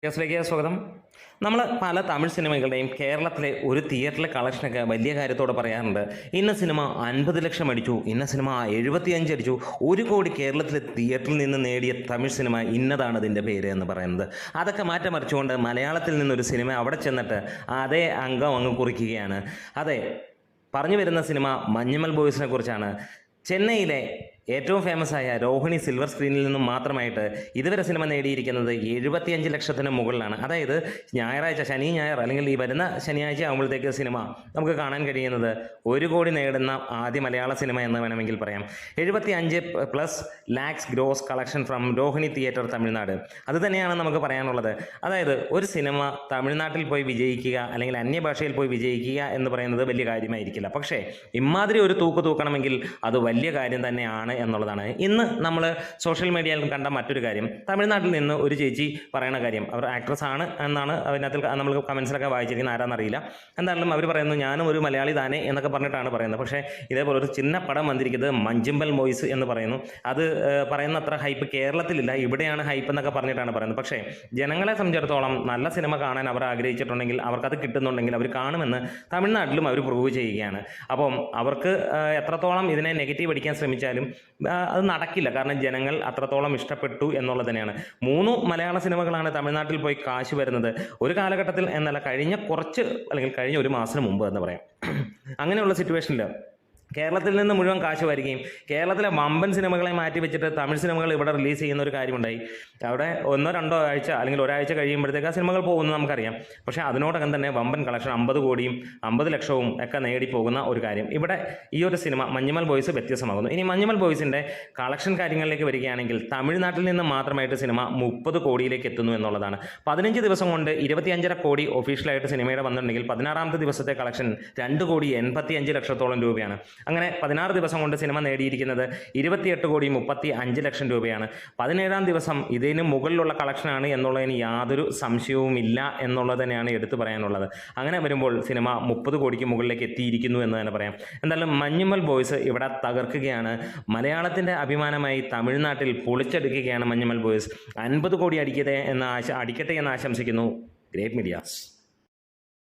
ലേക്ക് സ്വാഗതം. നമ്മൾ പല തമിഴ് സിനിമകളുടെയും കേരളത്തിലെ ഒരു തിയേറ്ററിലെ കളക്ഷനൊക്കെ വലിയ കാര്യത്തോടെ പറയാറുണ്ട്. ഇന്ന സിനിമ 50 ലക്ഷം അടിച്ചു, ഇന്ന സിനിമ 75 അടിച്ചു, 1 കോടി കേരളത്തിലെ തിയേറ്ററിൽ നിന്ന് നേടിയ തമിഴ് സിനിമ ഇന്നതാണ് അതിൻ്റെ പേര് എന്ന് പറയുന്നത്. അതൊക്കെ മാറ്റമറിച്ചുകൊണ്ട് മലയാളത്തിൽ നിന്നൊരു സിനിമ അവിടെ ചെന്നിട്ട് അതേ അംഗം അങ്ങ് കുറിക്കുകയാണ്. അതെ, പറഞ്ഞു വരുന്ന സിനിമ മഞ്ഞുമൽ ബോയ്സിനെ കുറിച്ചാണ്. ചെന്നൈയിലെ ഏറ്റവും ഫേമസ് ആയ രോഹിണി സിൽവർ സ്ക്രീനിൽ നിന്നും മാത്രമായിട്ട് ഇതുവരെ സിനിമ നേടിയിരിക്കുന്നത് 75 ലക്ഷത്തിന് മുകളിലാണ്. അതായത് ഞായറാഴ്ച, ശനി ഞായർ അല്ലെങ്കിൽ ഈ വരുന്ന ശനിയാഴ്ച ആകുമ്പോഴത്തേക്ക് സിനിമ നമുക്ക് കാണാൻ കഴിയുന്നത് 1 കോടി നേടുന്ന ആദ്യ മലയാള സിനിമ എന്ന് വേണമെങ്കിൽ പറയാം. 75+ lakhs gross collection from Rohini theatre Tamil Nadu. അത് തന്നെയാണ് നമുക്ക് പറയാനുള്ളത്. അതായത് ഒരു സിനിമ തമിഴ്നാട്ടിൽ പോയി വിജയിക്കുക അല്ലെങ്കിൽ അന്യഭാഷയിൽ പോയി വിജയിക്കുക എന്ന് പറയുന്നത് വലിയ കാര്യമായിരിക്കില്ല. പക്ഷേ ഇമാതിരി ഒരു തൂക്കണമെങ്കിൽ അത് വലിയ കാര്യം തന്നെയാണ് എന്നുള്ളതാണ്. ഇന്ന് നമ്മൾ സോഷ്യൽ മീഡിയയിൽ കണ്ട മറ്റൊരു കാര്യം, തമിഴ്നാട്ടിൽ നിന്ന് ഒരു ചേച്ചി പറയുന്ന കാര്യം. അവർ ആക്ട്രസ് ആണ് എന്നാണ് അതിനകത്ത് നമ്മൾ കമൻസിലൊക്കെ വായിച്ചിരിക്കുന്നത്, ആരാന്നറിയില്ല. എന്തായാലും അവർ പറയുന്നു ഞാനും ഒരു മലയാളി താനേ എന്നൊക്കെ പറഞ്ഞിട്ടാണ് പറയുന്നത്. പക്ഷേ ഇതേപോലെ ഒരു ചിന്ന പടം വന്നിരിക്കുന്നത് മഞ്ഞുമൽ ബോയ്സ് എന്ന് പറയുന്നു. അത് പറയുന്ന അത്ര ഹൈപ്പ് കേരളത്തിലില്ല, ഇവിടെയാണ് ഹൈപ്പ് എന്നൊക്കെ പറഞ്ഞിട്ടാണ് പറയുന്നത്. പക്ഷേ ജനങ്ങളെ സംബന്ധിച്ചിടത്തോളം നല്ല സിനിമ കാണാൻ അവർ ആഗ്രഹിച്ചിട്ടുണ്ടെങ്കിൽ, അവർക്കത് കിട്ടുന്നുണ്ടെങ്കിൽ അവർ കാണുമെന്ന് തമിഴ്നാട്ടിലും അവർ പ്രൂവ് ചെയ്യുകയാണ്. അപ്പം അവർക്ക് എത്രത്തോളം ഇതിനെ നെഗറ്റീവ് അടിക്കാൻ ശ്രമിച്ചാലും അത് നടക്കില്ല. കാരണം ജനങ്ങൾ അത്രത്തോളം ഇഷ്ടപ്പെട്ടു എന്നുള്ളത് തന്നെയാണ്. 3 മലയാള സിനിമകളാണ് തമിഴ്നാട്ടിൽ പോയി കാശ് വരുന്നത്. ഒരു കാലഘട്ടത്തിൽ എന്നല്ല, കഴിഞ്ഞ 1 മാസത്തിന് മുമ്പ് എന്ന് പറയാം. അങ്ങനെയുള്ള സിറ്റുവേഷനിൽ കേരളത്തിൽ നിന്ന് മുഴുവൻ കാശ് വരികയും കേരളത്തിലെ വമ്പൻ സിനിമകളെ മാറ്റി വെച്ചിട്ട് തമിഴ് സിനിമകൾ ഇവിടെ റിലീസ് ചെയ്യുന്ന ഒരു കാര്യമുണ്ടായി. അവിടെ 1-2 ആഴ്ച അല്ലെങ്കിൽ ഒരാഴ്ച കഴിയുമ്പോഴത്തേക്ക് ആ സിനിമകൾ പോകുന്നത് നമുക്കറിയാം. പക്ഷേ അതിനോടകം തന്നെ വമ്പൻ കളക്ഷൻ 50 കോടിയും 50 ലക്ഷവും ഒക്കെ നേടിപ്പോകുന്ന ഒരു കാര്യം. ഇവിടെ ഈ ഒരു സിനിമ മഞ്ഞുമൽ ബോയ്സ് വ്യത്യസ്തമാകുന്നു. ഇനി മഞ്ഞുമൽ ബോയ്സിൻ്റെ കളക്ഷൻ കാര്യങ്ങളിലേക്ക് വരികയാണെങ്കിൽ തമിഴ്നാട്ടിൽ നിന്ന് മാത്രമായിട്ട് സിനിമ 30 കോടിയിലേക്ക് എത്തുന്നു എന്നുള്ളതാണ്. 15 ദിവസം കൊണ്ട് 25.5 കോടി ഒഫീഷ്യലായിട്ട് സിനിമയുടെ വന്നിട്ടുണ്ടെങ്കിൽ 16ാമത്തെ ദിവസത്തെ കളക്ഷൻ 2 കോടി 85 ലക്ഷത്തോളം രൂപയാണ്. അങ്ങനെ 16 ദിവസം കൊണ്ട് സിനിമ നേടിയിരിക്കുന്നത് 28 കോടി 35 ലക്ഷം രൂപയാണ്. 17ാം ദിവസം ഇതിന് മുകളിലുള്ള കളക്ഷനാണ് എന്നുള്ളതിന് യാതൊരു സംശയവുമില്ല എന്നുള്ളത് തന്നെയാണ് എടുത്തു പറയാനുള്ളത്. അങ്ങനെ വരുമ്പോൾ സിനിമ 30 കോടിക്ക് മുകളിലേക്ക് എത്തിയിരിക്കുന്നു എന്ന് തന്നെ പറയാം. എന്തായാലും മഞ്ഞുമൽ ബോയ്സ് ഇവിടെ തകർക്കുകയാണ്. മലയാളത്തിൻ്റെ അഭിമാനമായി തമിഴ്നാട്ടിൽ പൊളിച്ചെടുക്കുകയാണ് മഞ്ഞുമൽ ബോയ്സ്. 50 കോടി അടിക്കട്ടെ എന്ന് ആശംസിക്കുന്നു ഗ്രേറ്റ് മീഡിയാസ്.